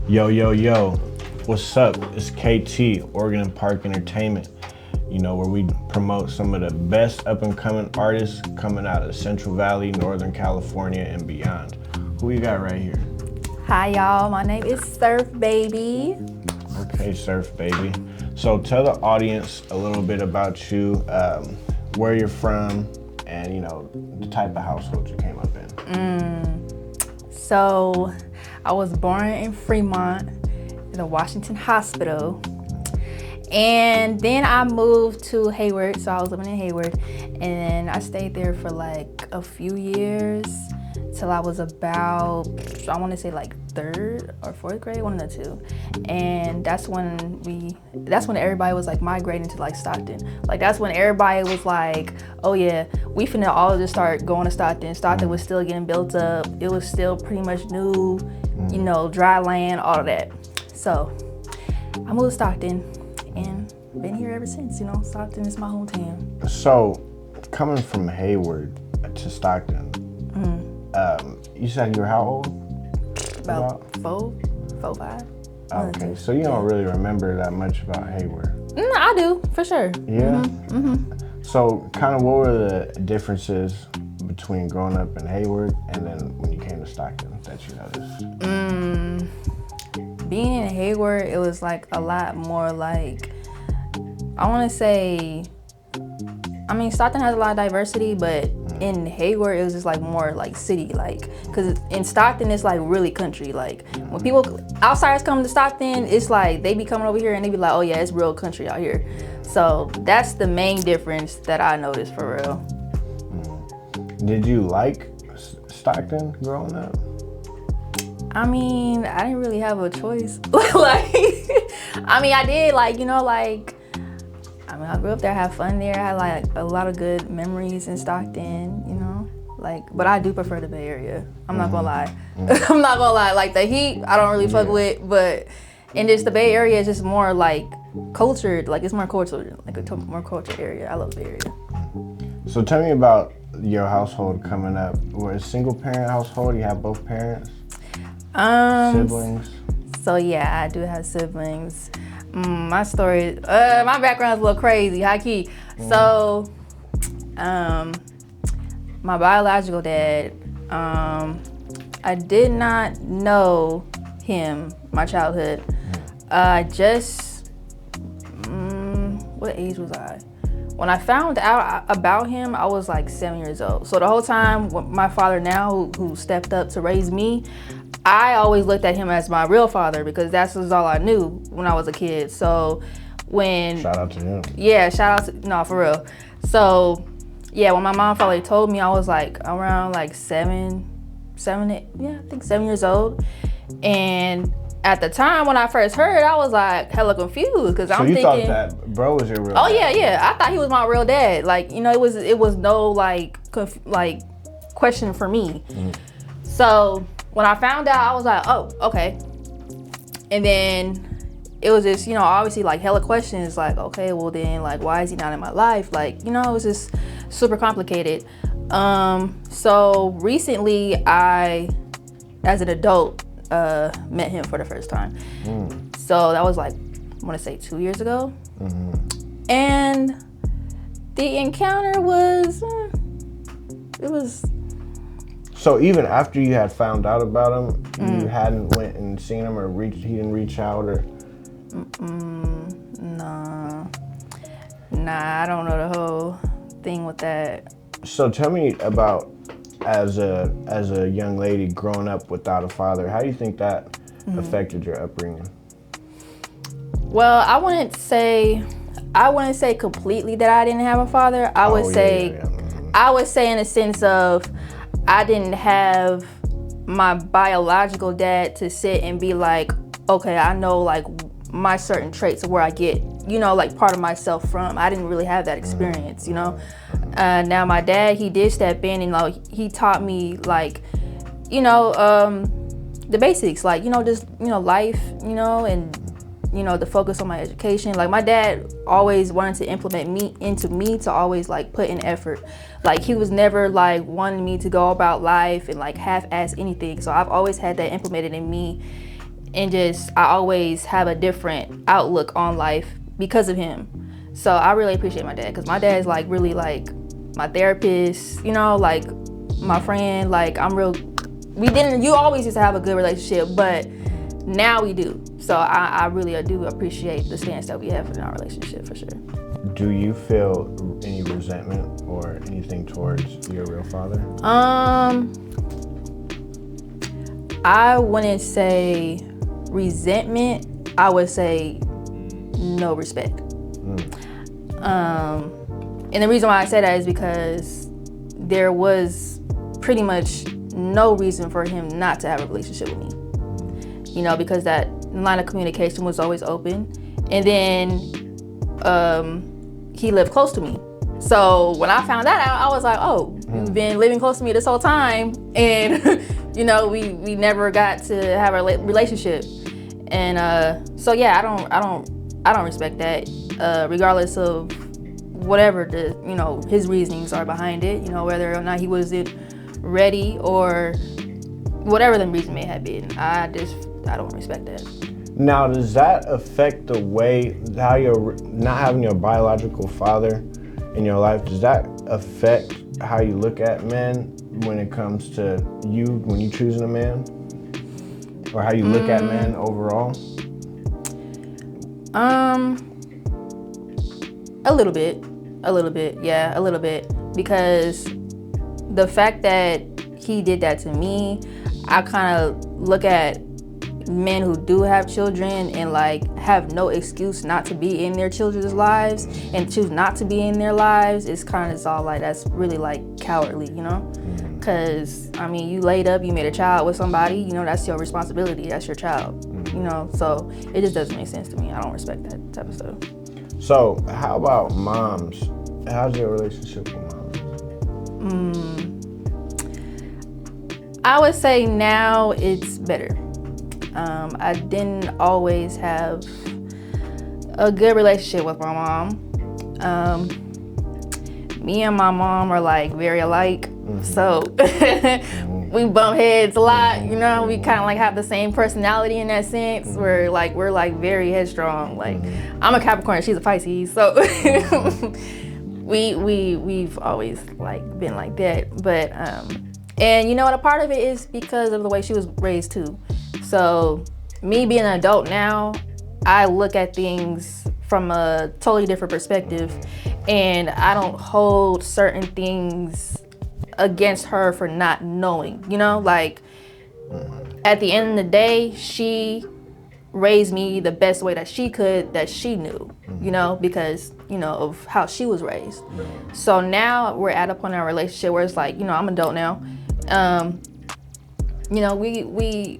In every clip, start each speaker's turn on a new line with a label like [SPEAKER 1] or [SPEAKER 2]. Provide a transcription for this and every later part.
[SPEAKER 1] Yo, yo, yo, what's up? It's KT, Oregon Park Entertainment, where we promote some of the best up and coming artists coming out of Central Valley, Northern California, and beyond. Who you got right here?
[SPEAKER 2] Hi, y'all. My name is Surf Baby.
[SPEAKER 1] Okay, Surf Baby. So tell the audience a little bit about you, where you're from, and, the type of household you came up in.
[SPEAKER 2] So I was born in Fremont in the Washington Hospital. And then I moved to Hayward, so I was living in Hayward. And I stayed there for like a few years till I was about, I want to say like third or fourth grade, one of the two. And that's when everybody was like migrating to like Stockton. Like that's when everybody was like, oh yeah, we finna all just start going to Stockton. Stockton was still getting built up. It was still pretty much new, dry land, all of that. So I moved to Stockton and been here ever since. Stockton is my hometown.
[SPEAKER 1] So coming from Hayward to Stockton, you said you were how old?
[SPEAKER 2] About four, 5.
[SPEAKER 1] Okay, so you don't really remember that much about Hayward?
[SPEAKER 2] No, I do, for sure.
[SPEAKER 1] Yeah? So kind of what were the differences between growing up in Hayward and then when you came to Stockton that you noticed?
[SPEAKER 2] Being in Hayward, it was like a lot more like, I want to say, Stockton has a lot of diversity, but in Hayward, it was just like more like city, like, cause in Stockton, it's like really country. Like when people, outsiders come to Stockton, it's like, they be coming over here and they be like, oh yeah, it's real country out here. So that's the main difference that I noticed for real.
[SPEAKER 1] Did you like Stockton growing up?
[SPEAKER 2] I didn't really have a choice. I did, I grew up there, had fun there, had like a lot of good memories in Stockton, but I do prefer the Bay Area. I'm not gonna lie. I'm not gonna lie, like the heat, I don't really fuck with, but in just the Bay Area is just more like cultured, like it's more cultured, like a more cultured area. I love the Bay Area.
[SPEAKER 1] So tell me about your household coming up. We're a single parent household, you have both parents? Siblings?
[SPEAKER 2] So yeah, I do have siblings. My story, my background's a little crazy, high key. So, my biological dad, I did not know him, my childhood. What age was I? When I found out about him, I was like 7 years old. So the whole time, my father now, who stepped up to raise me, I always looked at him as my real father because that's all I knew when I was a kid. So when...
[SPEAKER 1] Shout out to him.
[SPEAKER 2] Yeah, shout out to... No, for real. So, yeah, when my mom finally told me, I was like around like 7, 8, yeah, I think 7 years old. And at the time when I first heard, I was like hella confused because I'm thinking... So you
[SPEAKER 1] thought that bro was your real dad?
[SPEAKER 2] Oh, yeah. I thought he was my real dad. Like, it was no question for me. So... when I found out, I was like, oh, okay. And then it was just, obviously like hella questions like, okay, well then like, why is he not in my life? Like, it was just super complicated. So recently I, as an adult, met him for the first time. So that was like, I want to say 2 years ago. And the encounter was, it was...
[SPEAKER 1] So even after you had found out about him, you hadn't went and seen him or he didn't reach out or?
[SPEAKER 2] Nah, I don't know the whole thing with that.
[SPEAKER 1] So tell me about as a young lady growing up without a father, how do you think that affected your upbringing?
[SPEAKER 2] Well, I wouldn't say completely that I didn't have a father. I would say in the sense of I didn't have my biological dad to sit and be like, okay, I know like my certain traits of where I get, like part of myself from. I didn't really have that experience, Now my dad, he did step in and like, he taught me like, the basics, like, just, life, and, the focus on my education. Like my dad always wanted to implement me to always like put in effort. Like he was never like wanting me to go about life and like half-ass anything. So I've always had that implemented in me. and just I always have a different outlook on life because of him. So I really appreciate my dad, because my dad is like really like my therapist, you know, like my friend. Like you always used to have a good relationship, but now we do. So I really do appreciate the stance that we have in our relationship, for sure.
[SPEAKER 1] Do you feel any resentment or anything towards your real father?
[SPEAKER 2] I wouldn't say resentment. I would say no respect. And the reason why I say that is because there was pretty much no reason for him not to have a relationship with me. You know, because that line of communication was always open. And then he lived close to me. So when I found that out, I was like, oh, you've been living close to me this whole time. And, you know, we never got to have a relationship. And so yeah, I don't respect that, regardless of whatever his reasonings are behind it, you know, whether or not he wasn't ready or whatever the reason may have been. I don't respect that.
[SPEAKER 1] Now, does that affect the way how you're not having your biological father in your life? Does that affect how you look at men when it comes to when you choosing a man, or how you look at men overall?
[SPEAKER 2] A little bit, yeah, a little bit, because the fact that he did that to me, I kind of look at men who do have children and like have no excuse not to be in their children's lives and choose not to be in their lives. It's kind of all like, that's really like cowardly, you know? Because I mean, you laid up, you made a child with somebody, you know, that's your responsibility, that's your child, you know? So it just doesn't make sense to me. I don't respect that type of stuff.
[SPEAKER 1] So how about moms? How's your relationship with moms?
[SPEAKER 2] I would say now it's better. I didn't always have a good relationship with my mom. Me and my mom are like very alike, so we bump heads a lot, you know. We kind of like have the same personality in that sense, where like we're like very headstrong. Like I'm a Capricorn, she's a Pisces, so we've always like been like that. But and you know what, a part of it is because of the way she was raised too. So me being an adult now, I look at things from a totally different perspective, and I don't hold certain things against her for not knowing, you know? Like, at the end of the day, she raised me the best way that she could, that she knew, you know, because, you know, of how she was raised. So now we're at a point in our relationship where it's like, you know, I'm an adult now. You know, we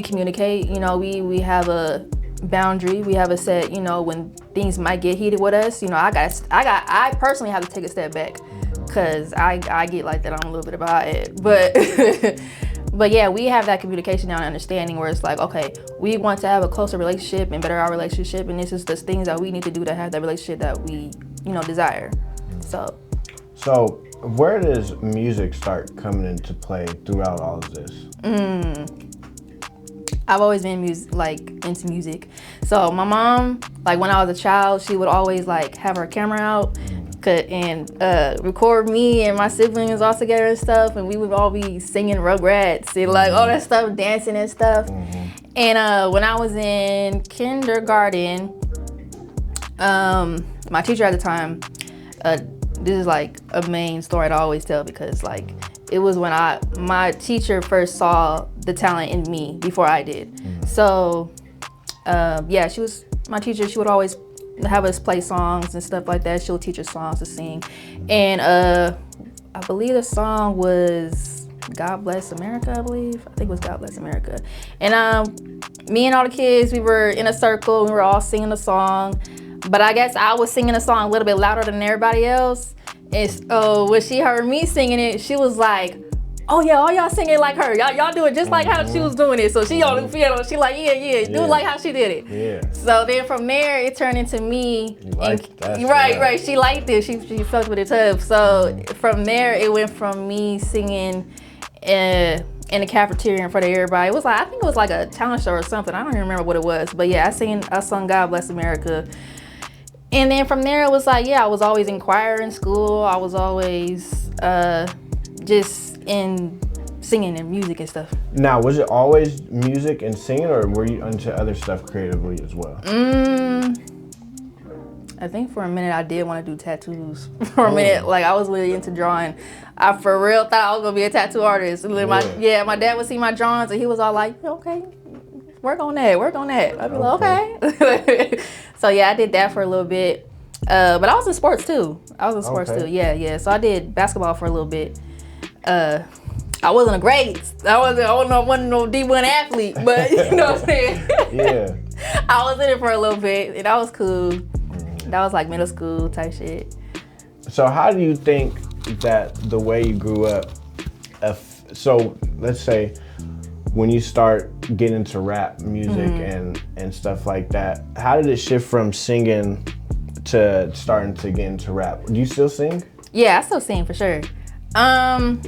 [SPEAKER 2] communicate, you know, we have a boundary, we have a set, you know, when things might get heated with us, you know, I personally have to take a step back, because I get like that on a little bit about it, but yeah, we have that communication now and understanding where it's like, okay, we want to have a closer relationship and better our relationship, and this is the things that we need to do to have that relationship that we, you know, desire. So
[SPEAKER 1] where does music start coming into play throughout all of this?
[SPEAKER 2] I've always been into music. So my mom, like when I was a child, she would always like have her camera out and record me and my siblings all together and stuff, and we would all be singing Rugrats and like all that stuff, dancing and stuff. And when I was in kindergarten, my teacher at the time, this is like a main story I always tell, because like it was when my teacher first saw the talent in me before I did. So yeah, she was my teacher. She would always have us play songs and stuff like that. She'll teach us songs to sing. And I believe the song was God Bless America, I think it was God Bless America. And me and all the kids, we were in a circle, we were all singing the song. But I guess I was singing the song a little bit louder than everybody else. And when she heard me singing it, she was like, oh yeah, all y'all singing like her. Y'all do it just like how she was doing it. So she on the piano, she like, yeah, do it like how she did it.
[SPEAKER 1] Yeah.
[SPEAKER 2] So then from there, it turned into me. Right. She liked it. She fucked with it tough. So from there, it went from me singing in the cafeteria in front of everybody. It was like, I think it was like a talent show or something. I don't even remember what it was. But yeah, I sung God Bless America. And then from there, it was like, yeah, I was always in choir in school. I was always just in singing and music and stuff.
[SPEAKER 1] Now, was it always music and singing, or were you into other stuff creatively as well?
[SPEAKER 2] I think for a minute I did want to do tattoos. For a minute, like I was really into drawing. I for real thought I was gonna be a tattoo artist. And then my dad would see my drawings and he was all like, okay, work on that. I'd be like, okay. So yeah, I did that for a little bit. But I was in sports too. Yeah. So I did basketball for a little bit. I wasn't a great. I wasn't no D1 athlete, but you know what I'm saying?
[SPEAKER 1] Yeah.
[SPEAKER 2] I was in it for a little bit and that was cool. That was like middle school type shit.
[SPEAKER 1] So how do you think that the way you grew up, so let's say when you start getting into rap music and stuff like that, how did it shift from singing to starting to get into rap? Do you still sing?
[SPEAKER 2] Yeah, I still sing for sure. That's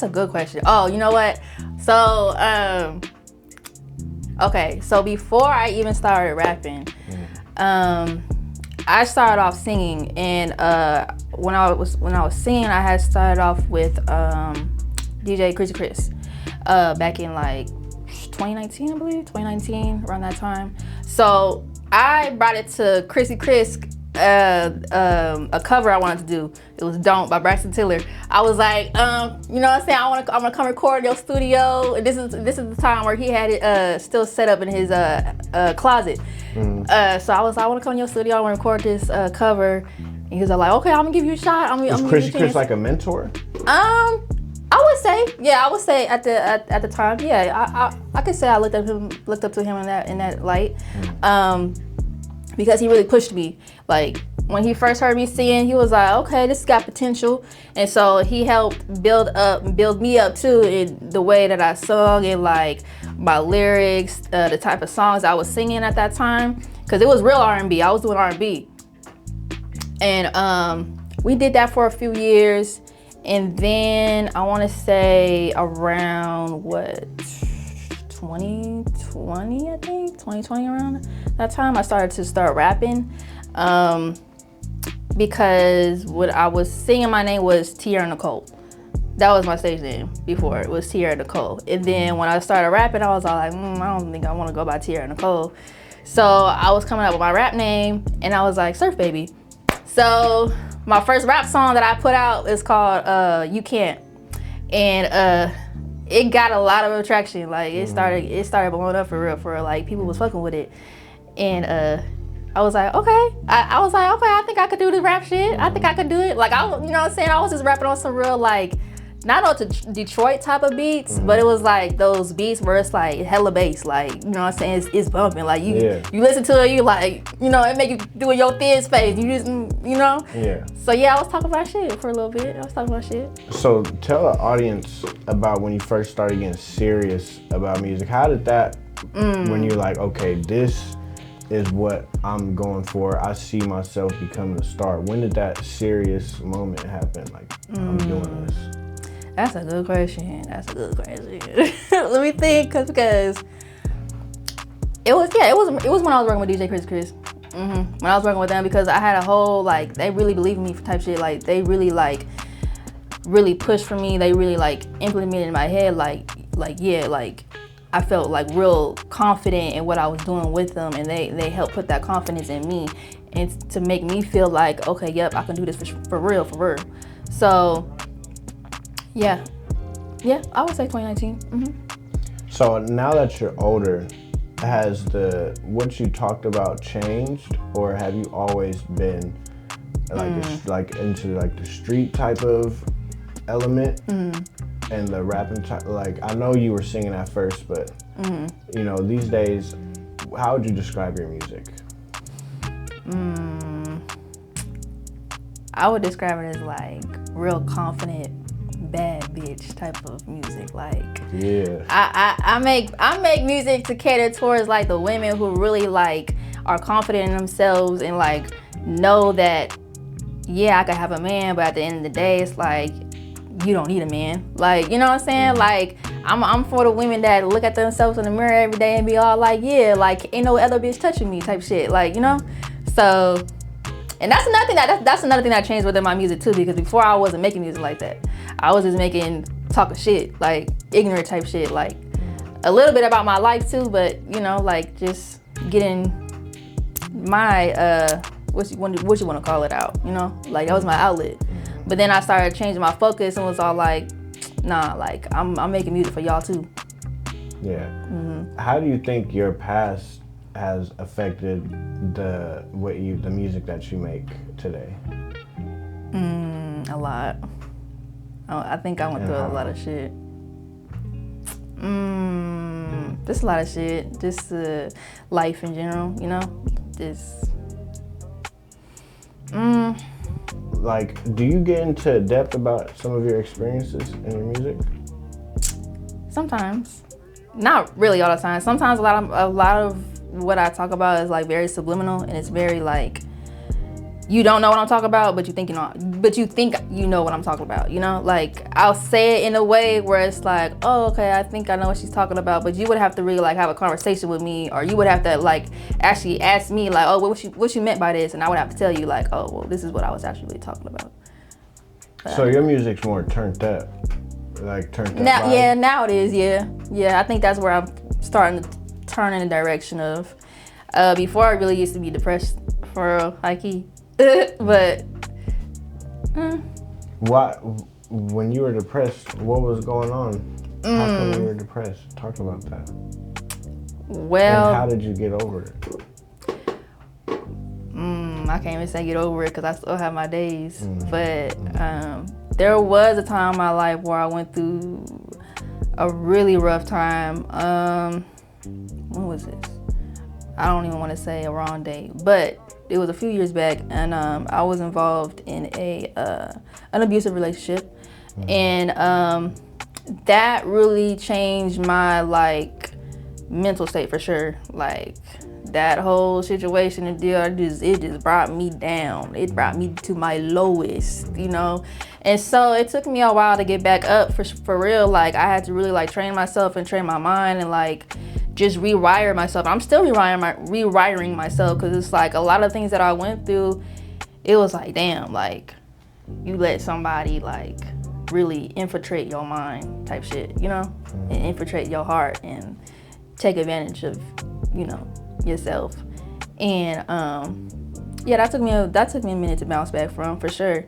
[SPEAKER 2] a good question. Oh, you know what? So, okay, so before I even started rapping, I started off singing, and when I was singing, I had started off with DJ Chrissy Chris back in like 2019, I believe, 2019, around that time. So I brought it to Chrissy Chris, a cover I wanted to do. It was "Don't" by Braxton Tiller. I was like, you know what I'm saying? I'm gonna come record in your studio. And this is the time where he had it still set up in his closet. So I was like, I want to come in your studio. I want to record this cover. And he was like, okay, I'm gonna give you a shot.
[SPEAKER 1] Was Chrissy Chris like a mentor?
[SPEAKER 2] I would say at the time, yeah, I could say I looked up to him in that light, because he really pushed me. Like when he first heard me singing, he was like, okay, this got potential, and so he helped build me up too in the way that I sung and like my lyrics, the type of songs I was singing at that time, because it was real R&B. I was doing R&B, and we did that for a few years. And then I want to say around 2020, I think 2020, around that time I started to start rapping, because what I was singing, my name was Tierra Nicole. That was my stage name before. It was Tierra Nicole. And then when I started rapping, I was all like, I don't think I want to go by Tierra Nicole. So I was coming up with my rap name, and I was like, Surf Baby. So my first rap song that I put out is called You Can't. And it got a lot of attraction. Like it started blowing up for real. Like people was fucking with it. And I was like, okay. I was like, okay, I think I could do this rap shit. I think I could do it. Like, you know what I'm saying? I was just rapping on some real, like, not on Detroit type of beats, but it was like those beats where it's like hella bass, like, you know what I'm saying? It's bumping. Like you listen to it, you like, you know, it make you do your thin space. You just, you know? Yeah. So yeah, I was talking about shit for a little bit.
[SPEAKER 1] So tell the audience about when you first started getting serious about music. How did that, when you're like, okay, this is what I'm going for, I see myself becoming a star. When did that serious moment happen? Like, I'm doing this.
[SPEAKER 2] That's a good question. Let me think, because it was when I was working with DJ Chris. When I was working with them, because I had a whole, like, they really believed in me for type shit. Like, they really pushed for me. They really like implemented in my head, like I felt like real confident in what I was doing with them, and they helped put that confidence in me and to make me feel like, okay, yep, I can do this for real. So yeah, I would say 2019.
[SPEAKER 1] So now that you're older, has what you talked about changed, or have you always been like into like the street type of element and the rapping type? Like, I know you were singing at first, but you know, these days, how would you describe your music?
[SPEAKER 2] I would describe it as like real confident, bad bitch type of music. Like,
[SPEAKER 1] yeah,
[SPEAKER 2] I make music to cater towards like the women who really like are confident in themselves and like know that, yeah, I could have a man, but at the end of the day, it's like you don't need a man. Like, you know what I'm saying? Like, I'm for the women that look at themselves in the mirror every day and be all like, yeah, like, ain't no other bitch touching me type shit. Like, you know? So, and that's another thing that's another thing that changed within my music too, because before I wasn't making music like that. I was just making talking shit, like ignorant type shit, like a little bit about my life too, but you know, like just getting my what you want to call it out, you know, like that was my outlet. But then I started changing my focus and was all like, nah, like I'm making music for y'all too.
[SPEAKER 1] Yeah. How do you think your past has affected the music that you make today?
[SPEAKER 2] A lot. I think I went through a lot of shit. Just a lot of shit. Just life in general, you know? Just.
[SPEAKER 1] Like, do you get into depth about some of your experiences in your music?
[SPEAKER 2] Sometimes. Not really all the time. Sometimes a lot of what I talk about is like very subliminal, and it's very like, you don't know what I'm talking about, but you think you know what I'm talking about, you know? Like, I'll say it in a way where it's like, oh, okay, I think I know what she's talking about, but you would have to really like have a conversation with me, or you would have to like actually ask me like, oh, what you meant by this? And I would have to tell you like, oh, well, this is what I was actually talking about. But
[SPEAKER 1] so your music's more turned up, like turned up
[SPEAKER 2] now,
[SPEAKER 1] vibe?
[SPEAKER 2] Yeah, now it is, yeah. I think that's where I'm starting to turn in the direction of, before I really used to be depressed for high key. But
[SPEAKER 1] Why, when you were depressed, what was going on? How come you were depressed? Talk about that.
[SPEAKER 2] Well,
[SPEAKER 1] and how did you get over it?
[SPEAKER 2] I can't even say get over it because I still have my days. But there was a time in my life where I went through a really rough time. When was this? I don't even want to say a wrong date, but it was a few years back, and I was involved in an abusive relationship, and that really changed my like mental state for sure. Like that whole situation and deal, it just brought me down. It brought me to my lowest, you know. And so it took me a while to get back up for real. Like I had to really like train myself and train my mind and like just rewire myself. I'm still rewiring myself because it's like a lot of things that I went through, it was like, damn, like you let somebody like really infiltrate your mind type shit, you know, and infiltrate your heart and take advantage of, you know, yourself. And yeah, that took me a minute to bounce back from, for sure.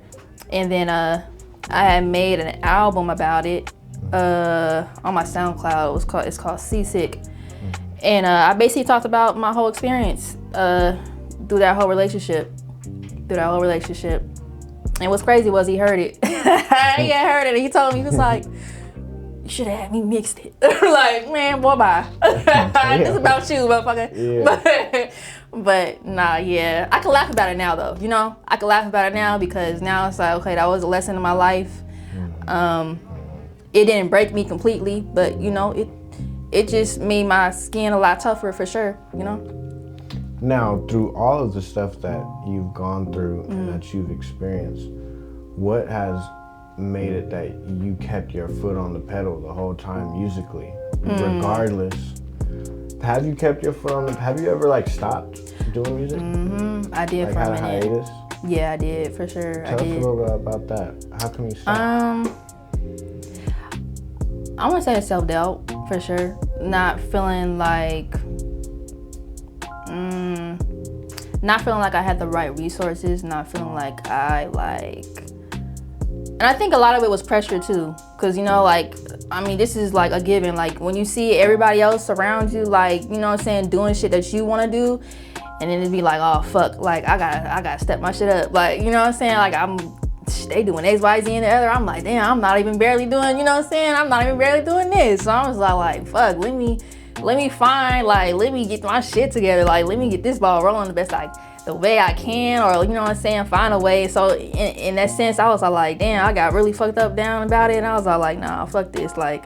[SPEAKER 2] And then I had made an album about it on my SoundCloud. It's called Seasick. And I basically talked about my whole experience through that whole relationship. And what's crazy was he heard it. He had heard it and he told me, he was like, you should have had me mixed it. Like, man, boy, bye. This is about you, motherfucker. Yeah. But nah, yeah. I can laugh about it now though, you know? I can laugh about it now because now it's like, okay, that was a lesson in my life. It didn't break me completely, but you know, it just made my skin a lot tougher for sure, you know?
[SPEAKER 1] Now, through all of the stuff that you've gone through and that you've experienced, what has made it that you kept your foot on the pedal the whole time musically, regardless? Have you kept your foot on the, have you ever like stopped doing music?
[SPEAKER 2] I did, like, for a minute.
[SPEAKER 1] Hiatus?
[SPEAKER 2] Yeah, I did, for sure.
[SPEAKER 1] Tell us a little bit about that. How come you stopped?
[SPEAKER 2] I want to say self-doubt, for sure. Not feeling like I had the right resources, not feeling like and I think a lot of it was pressure too, because you know, like, I mean, this is like a given. Like when you see everybody else around you, like, you know what I'm saying, doing shit that you want to do, and then it'd be like, oh fuck, like I gotta step my shit up, like, you know what I'm saying, like they doing X, Y, Z and the other. I'm like, damn, I'm not even barely doing, you know what I'm saying, I'm not even barely doing this. So I was like fuck, let me find, like, let me get my shit together, like let me get this ball rolling the way I can, or you know what I'm saying, find a way. So in that sense, I was like, damn, I got really fucked up down about it, and I was like, nah, fuck this, like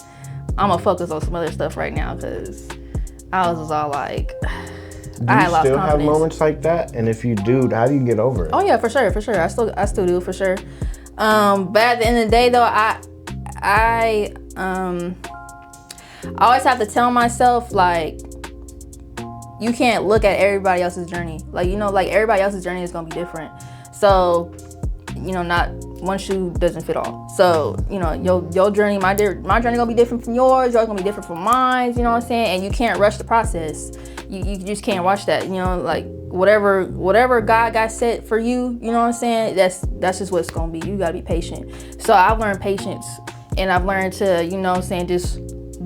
[SPEAKER 2] I'm gonna focus on some other stuff right now, because I was just all like, I had lost confidence. Do you still have
[SPEAKER 1] moments like that? And if you do, how do you get over it?
[SPEAKER 2] Oh yeah, for sure. I still do, for sure. But at the end of the day though, I always have to tell myself, like, you can't look at everybody else's journey. Like, you know, like everybody else's journey is gonna be different. So, you know, not one shoe doesn't fit all. So, you know, your journey, my journey gonna be different from yours gonna be different from mine, you know what I'm saying? And you can't rush the process. You just can't watch that, you know, like whatever God got set for you, you know what I'm saying? That's just what it's gonna be. You gotta be patient. So I've learned patience, and I've learned to, you know what I'm saying, just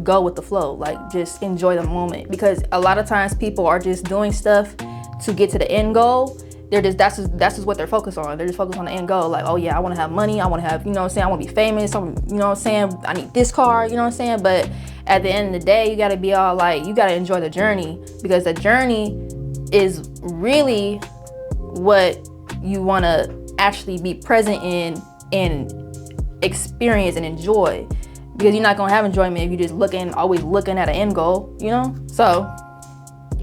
[SPEAKER 2] go with the flow, like just enjoy the moment. Because a lot of times people are just doing stuff to get to the end goal. That's just what they're focused on. They're just focused on the end goal. Like, oh yeah, I want to have money. I want to have, you know what I'm saying, I want to be famous. You know what I'm saying, I need this car, you know what I'm saying. But at the end of the day, you got to be all like, you got to enjoy the journey, because the journey is really what you want to actually be present in and experience and enjoy. Because you're not gonna have enjoyment if you're just always looking at an end goal, you know. So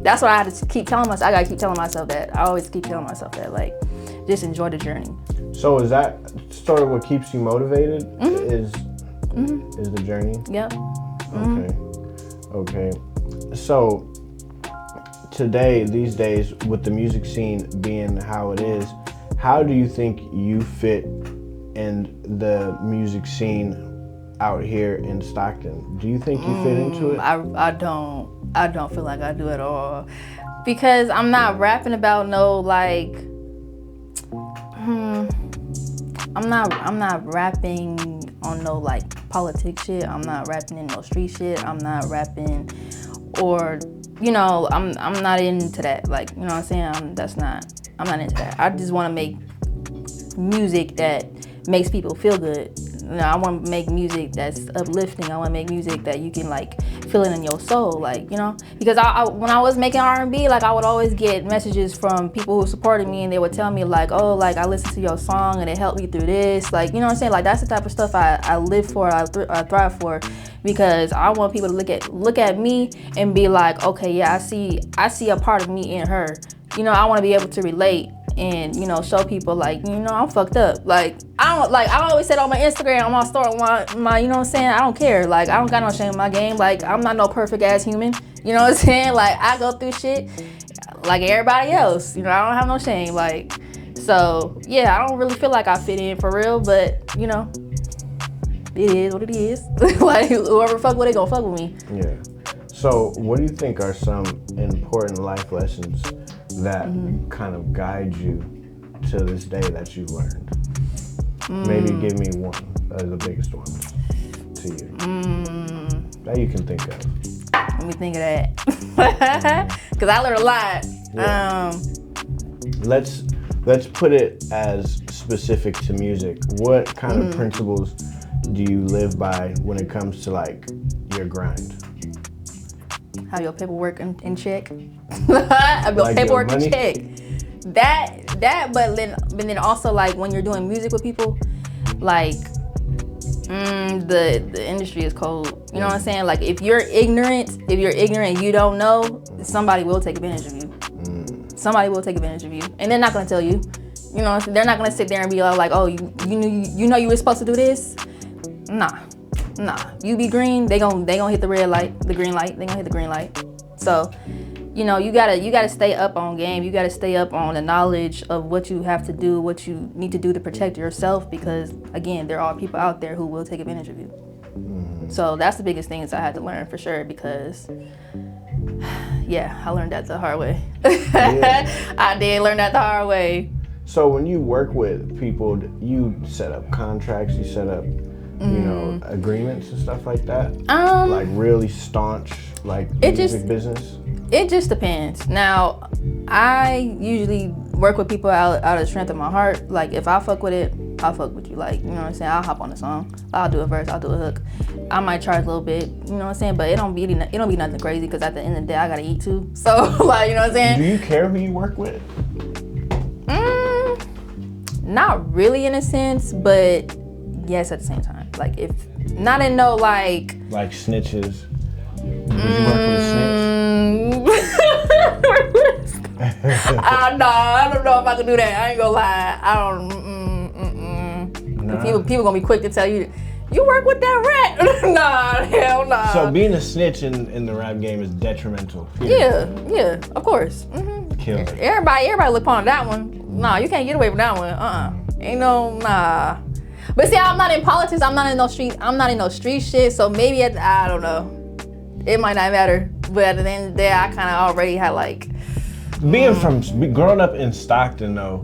[SPEAKER 2] that's what I had to keep telling myself. I gotta keep telling myself that. I always keep telling myself that, like, just enjoy the journey.
[SPEAKER 1] So is that sort of what keeps you motivated? Is the journey?
[SPEAKER 2] Yep.
[SPEAKER 1] Okay. So today, these days, with the music scene being how it is, how do you think you fit in the music scene out here in Stockton? Do you think you fit into it?
[SPEAKER 2] I don't feel like I do at all, because I'm not rapping about no, like, I'm not rapping on no, like, politics shit. I'm not rapping in no street shit. I'm not rapping, or, you know, I'm not into that. Like, you know what I'm saying? I'm not into that. I just want to make music that makes people feel good. You know, I want to make music that's uplifting. I want to make music that you can, like, feel it in your soul, like, you know. Because when I was making R&B, like, I would always get messages from people who supported me, and they would tell me, like, oh, like, I listened to your song and it helped me through this, like, you know what I'm saying? Like, that's the type of stuff I live for, I thrive for, because I want people to look at me and be like, okay, yeah, I see a part of me in her. You know, I want to be able to relate and, you know, show people, like, you know, I'm fucked up. Like, I always said on my Instagram, on my story, my, you know what I'm saying, I don't care. Like, I don't got no shame in my game. Like, I'm not no perfect ass human. You know what I'm saying? Like, I go through shit like everybody else. You know, I don't have no shame. Like, so yeah, I don't really feel like I fit in for real, but, you know, it is what it is. Like, whoever fuck with it, gonna fuck with me.
[SPEAKER 1] Yeah. So what do you think are some important life lessons that kind of guide you to this day that you learned? Maybe give me one of the biggest ones to you that you can think of.
[SPEAKER 2] Let me think of that. Because I learned a lot.
[SPEAKER 1] Yeah. Let's put it as specific to music. What kind of principles do you live by when it comes to, like, your grind?
[SPEAKER 2] Have your paperwork in check. Have your paperwork in check. But then also, like, when you're doing music with people, like, the industry is cold. You know what I'm saying? Like, if you're ignorant, you don't know, somebody will take advantage of you. Somebody will take advantage of you, and they're not gonna tell you. You know, they're not gonna sit there and be like, oh, you know you were supposed to do this. Nah. You be green, they gon' hit the red light, the green light. They gonna hit the green light. So, you know, you gotta stay up on game. You gotta stay up on the knowledge of what you have to do, what you need to do to protect yourself. Because again, there are people out there who will take advantage of you. So that's the biggest things I had to learn for sure. Because yeah, I learned that the hard way. Yeah. I did learn that the hard way.
[SPEAKER 1] So when you work with people, you set up contracts, you set up, you know, agreements and stuff like that? Like really staunch, like, music business?
[SPEAKER 2] It just depends. Now, I usually work with people out of the strength of my heart. Like, if I fuck with it, I'll fuck with you. Like, you know what I'm saying? I'll hop on the song. I'll do a verse, I'll do a hook. I might charge a little bit, you know what I'm saying? But it don't be nothing crazy, because at the end of the day, I gotta eat too. So, like, you know what I'm saying?
[SPEAKER 1] Do you care who you work with?
[SPEAKER 2] Not really in a sense, but yes at the same time. Like, if not in no, like
[SPEAKER 1] snitches. Would you work with a snitch?
[SPEAKER 2] No, I don't know if I can do that. I ain't gonna lie. I don't.
[SPEAKER 1] Nah.
[SPEAKER 2] People gonna be quick to tell you, You work with that rat? Nah, hell nah.
[SPEAKER 1] So being a snitch in the rap game is detrimental.
[SPEAKER 2] Yeah, of course.
[SPEAKER 1] Kill it.
[SPEAKER 2] Everybody look upon that one. Nah, you can't get away with that one. Ain't no, nah. But see, I'm not in politics. I'm not in no street shit. So maybe I don't know. It might not matter. But at the end of the day, I kind of already had like.
[SPEAKER 1] Growing up in Stockton though,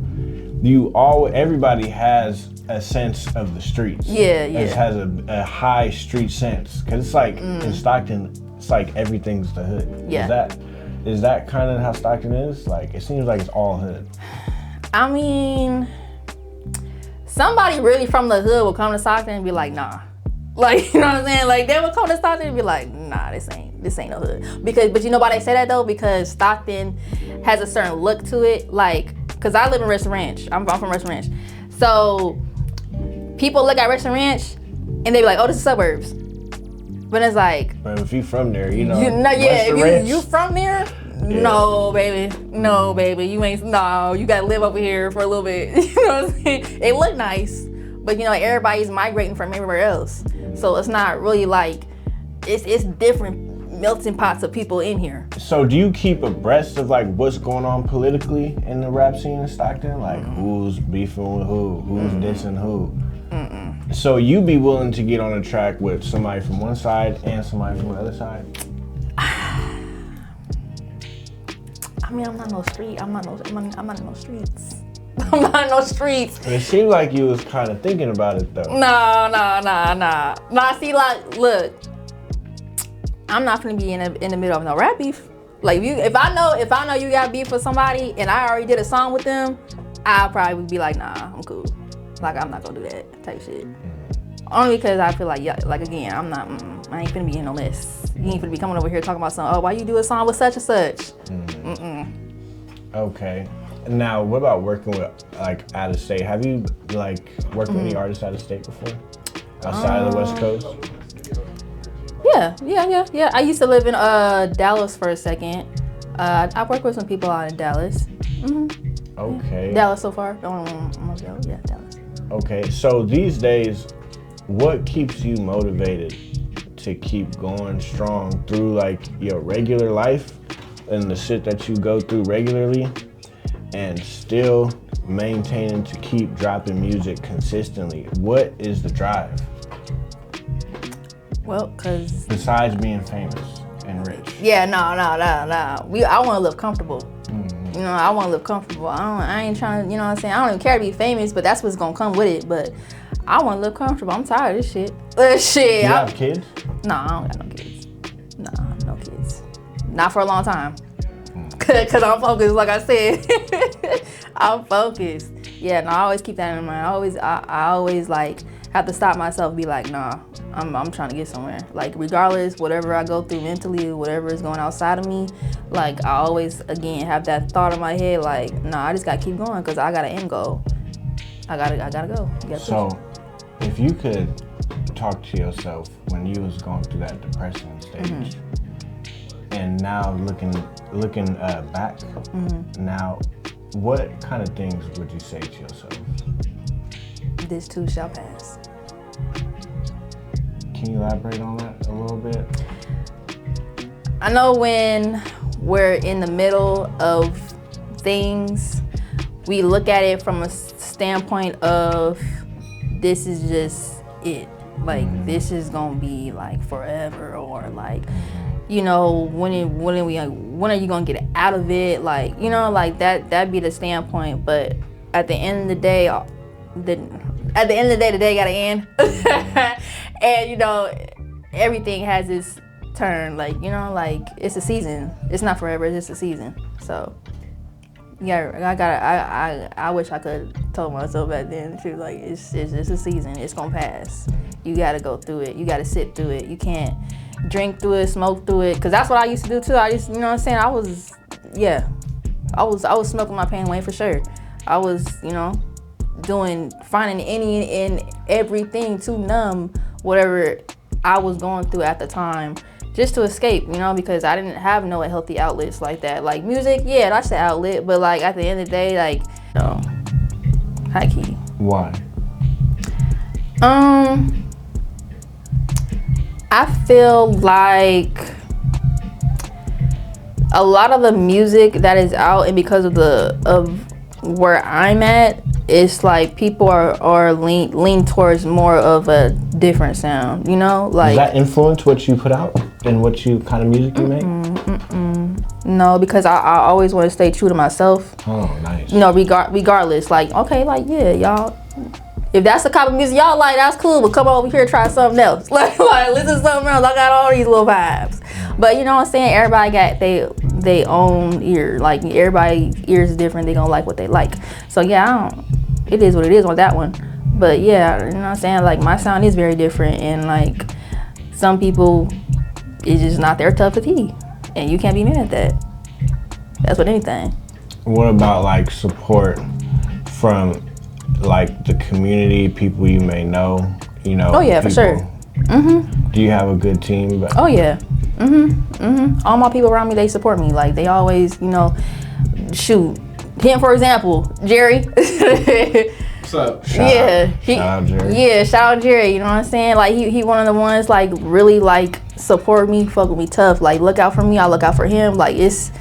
[SPEAKER 1] everybody has a sense of the streets.
[SPEAKER 2] Yeah.
[SPEAKER 1] It has a high street sense. Cause it's like in Stockton, it's like everything's the hood.
[SPEAKER 2] Yeah.
[SPEAKER 1] Is that kind of how Stockton is? Like, it seems like it's all hood.
[SPEAKER 2] I mean, somebody really from the hood will come to Stockton and be like, nah. Like, you know what I'm saying? Like, they would come to Stockton and be like, nah, this ain't no hood. But you know why they say that though? Because Stockton has a certain look to it. Like, cause I live in Rest Ranch. I'm from Rest Ranch. So people look at Rest Ranch and they be like, oh, this is suburbs. But it's like,
[SPEAKER 1] but if you from there, you know.
[SPEAKER 2] If you from there, no, baby, you ain't. No, you gotta live over here for a little bit. You know what I'm saying? It look nice, but you know everybody's migrating from everywhere else, so it's not really like it's different melting pots of people in here.
[SPEAKER 1] So do you keep abreast of like what's going on politically in the rap scene in Stockton? Like who's beefing with who's dissing who? So you be willing to get on a track with somebody from one side and somebody from the other side?
[SPEAKER 2] I mean, I'm not in no streets. I'm not in no streets.
[SPEAKER 1] But it seemed like you was kind of thinking about it though.
[SPEAKER 2] Nah. See, like, look, I'm not gonna be in the middle of no rap beef. Like, if I know you got beef with somebody and I already did a song with them, I'll probably be like, nah, I'm cool. Like, I'm not gonna do that type shit. Only because I feel like, again, I ain't finna be in no mess. You ain't finna be coming over here talking about something, oh, why you do a song with such and such?
[SPEAKER 1] Okay. Now, what about working with, like, out of state? Have you, like, worked with any artists out of state before? Outside of the West Coast?
[SPEAKER 2] Yeah. I used to live in Dallas for a second. I worked with some people out in Dallas.
[SPEAKER 1] Okay.
[SPEAKER 2] Dallas so far. Almost Dallas. Yeah, Dallas.
[SPEAKER 1] Okay, so these days, what keeps you motivated to keep going strong through like your regular life and the shit that you go through regularly and still maintaining to keep dropping music consistently? What is the drive?
[SPEAKER 2] Well, cause
[SPEAKER 1] besides being famous and rich.
[SPEAKER 2] Yeah, no. I want to live comfortable. You know, I want to live comfortable. I ain't trying to, you know what I'm saying? I don't even care to be famous, but that's what's going to come with it. But I want to live comfortable. I'm tired of this shit.
[SPEAKER 1] You have kids?
[SPEAKER 2] No, I don't got no kids. No kids. Not for a long time. Because I'm focused, like I said. I'm focused. Yeah, no, I always keep that in mind. I always like have to stop myself and be like, nah, I'm trying to get somewhere. Like, regardless, whatever I go through mentally, whatever is going outside of me, like, I always, again, have that thought in my head, like, nah, I just got to keep going because I got an end goal. I gotta go.
[SPEAKER 1] So, if you could talk to yourself when you was going through that depression stage, and now looking back, now, what kind of things would you say to yourself?
[SPEAKER 2] This too shall pass.
[SPEAKER 1] Can you elaborate on that a little bit?
[SPEAKER 2] I know when we're in the middle of things, we look at it from a standpoint of this is just it. Like, this is gonna be like forever, or like, you know, when are you gonna get out of it? Like, you know, like that'd be the standpoint. But at the end of the day, the day gotta end. And you know, everything has its turn. Like, you know, like it's a season. It's not forever. It's just a season. So yeah, I wish I could told myself back then too. Like, it's a season. It's gonna pass. You gotta go through it. You gotta sit through it. You can't drink through it, smoke through it. Cause that's what I used to do too. You know what I'm saying? I was smoking my pain away for sure. I was, you know, finding any and everything to numb whatever I was going through at the time, just to escape, you know, because I didn't have no healthy outlets like that. Like music, yeah, that's the outlet, but like at the end of the day, like, high key.
[SPEAKER 1] Why?
[SPEAKER 2] I feel like a lot of the music that is out, and because of where I'm at, it's like people are lean towards more of a different sound, you know? Like,
[SPEAKER 1] does that influence what you put out and what you kind of music you make?
[SPEAKER 2] No, because I always want to stay true to myself.
[SPEAKER 1] Oh, nice.
[SPEAKER 2] You know, regardless, like, okay, like, yeah, y'all, if that's the kind of music y'all like, that's cool, but come over here and try something else. Like listen to something else. I got all these little vibes. But you know what I'm saying? Everybody got they own ear. Like, everybody's ears is different. They gonna like what they like. So yeah, it is what it is on that one. But yeah, you know what I'm saying? Like, my sound is very different, and like, some people, it's just not their cup of tea, and you can't be mad at that. That's with anything.
[SPEAKER 1] What about like support from like the community, people you may know, you know?
[SPEAKER 2] Oh yeah,
[SPEAKER 1] people,
[SPEAKER 2] for sure.
[SPEAKER 1] Do you have a good team?
[SPEAKER 2] Oh yeah. All my people around me, they support me. Like, they always, you know, shoot. Him, for example, Jerry.
[SPEAKER 3] What's up?
[SPEAKER 1] Shout out Jerry.
[SPEAKER 2] Yeah, shout out Jerry. You know what I'm saying? Like, he one of the ones, like, really, like, support me, fuck with me tough. Like, look out for me, I look out for him. Like, it's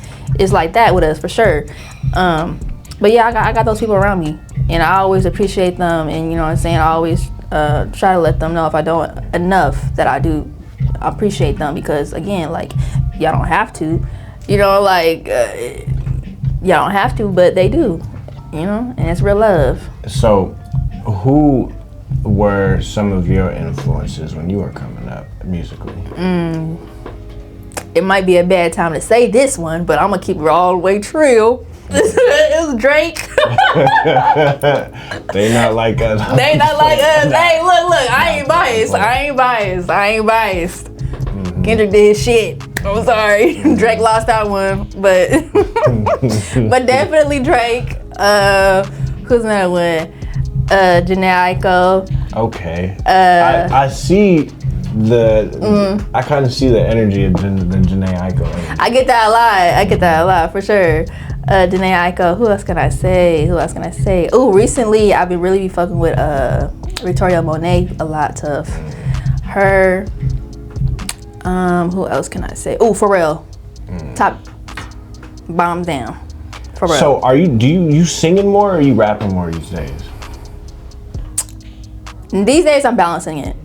[SPEAKER 2] like that with us, for sure. But yeah, I got those people around me, and I always appreciate them. And you know what I'm saying? I always try to let them know if I don't enough that I do appreciate them, because again, like, y'all don't have to, you know, like, y'all don't have to, but they do, you know, and it's real love.
[SPEAKER 1] So, who were some of your influences when you were coming up musically?
[SPEAKER 2] It might be a bad time to say this one, but I'm gonna keep it all the way true. It was Drake.
[SPEAKER 1] They not like us.
[SPEAKER 2] They not like us. Hey, look, I ain't biased. Kendrick did his shit. I'm sorry. Drake lost that one, but but definitely Drake. Who's another one? Janae Aiko.
[SPEAKER 1] Okay. I see I kind of see the energy of the Janae Aiko.
[SPEAKER 2] I get that a lot for sure. Janae Aiko. Who else can I say? Oh, recently I've been really fucking with Victoria Monet a lot. Tough. Her. Who else can I say? Oh, Pharrell. Top bomb down. Pharrell.
[SPEAKER 1] So do you singing more, or are you rapping more these days?
[SPEAKER 2] These days I'm balancing it.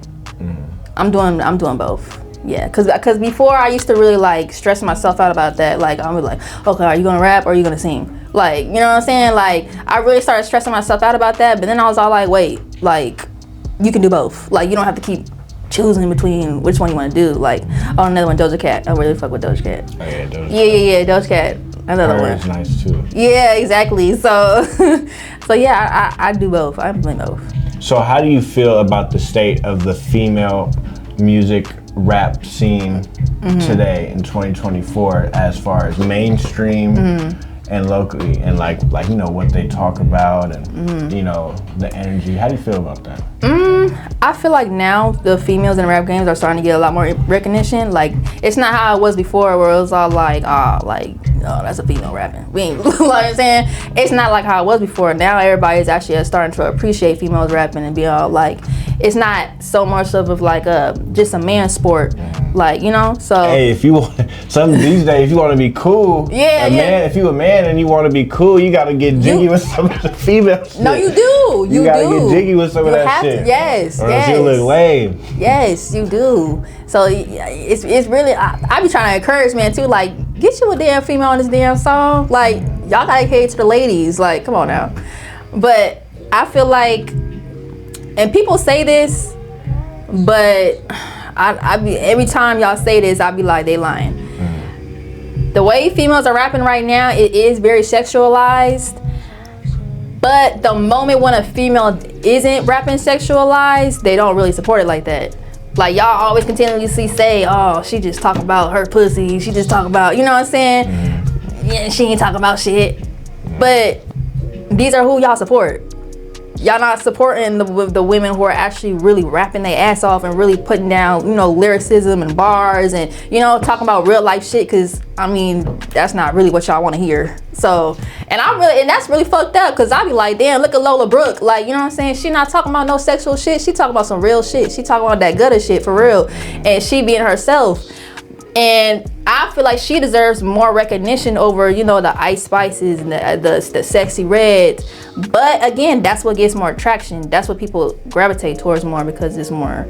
[SPEAKER 2] I'm doing both. Yeah, cause before I used to really like stress myself out about that. Like, I'm like, okay, are you gonna rap or are you gonna sing? Like, you know what I'm saying? Like, I really started stressing myself out about that. But then I was all like, wait, like, you can do both. Like, you don't have to keep choosing between which one you want to do. Like, oh, another one, Doja Cat. I really fuck with Doja Cat.
[SPEAKER 1] Oh, yeah, Doja Cat.
[SPEAKER 2] Yeah, Doja Cat. Another one.
[SPEAKER 1] Is nice too.
[SPEAKER 2] Yeah, exactly. So, so yeah, I do both. I'm doing both.
[SPEAKER 1] So how do you feel about the state of the female music rap scene today in 2024, as far as mainstream and locally, and like you know what they talk about, and you know the energy? How do you feel about that?
[SPEAKER 2] I feel like now the females in the rap games are starting to get a lot more recognition. Like, it's not how it was before, where it was all like, oh, that's a female rapping. We ain't, like I'm saying, it's not like how it was before. Now everybody's actually starting to appreciate females rapping and be all like, it's not so much of like just a man sport, like, you know. So
[SPEAKER 1] hey, if you want these days, if you want to be cool, man, if you a man and you want to be cool, you got to get jiggy with some of the female shit.
[SPEAKER 2] No, you do.
[SPEAKER 1] You got to get jiggy with some of that shit.
[SPEAKER 2] Yes.
[SPEAKER 1] You look lame.
[SPEAKER 2] Yes, you do. So it's really, I be trying to encourage men too, like, get you a damn female on this damn song. Like, y'all gotta cater to the ladies. Like, come on now. But I feel like, and people say this, but I be, every time y'all say this, I be like, they lying. The way females are rapping right now, it is very sexualized. But the moment when a female isn't rapping sexualized, they don't really support it like that. Like, y'all always continuously say, oh, she just talk about her pussy. She just talk about, you know what I'm saying? Yeah, she ain't talking about shit. But these are who y'all support. Y'all not supporting the women who are actually really rapping their ass off and really putting down, you know, lyricism and bars and, you know, talking about real life shit. Cause I mean, that's not really what y'all want to hear. So, and that's really fucked up. Cause I be like, damn, look at Lola Brooke. Like, you know what I'm saying? She not talking about no sexual shit. She talking about some real shit. She talking about that gutter shit for real. And she being herself. And I feel like she deserves more recognition over, you know, the Ice Spices and the Sexy Reds. But again, that's what gets more attraction. That's what people gravitate towards more because it's more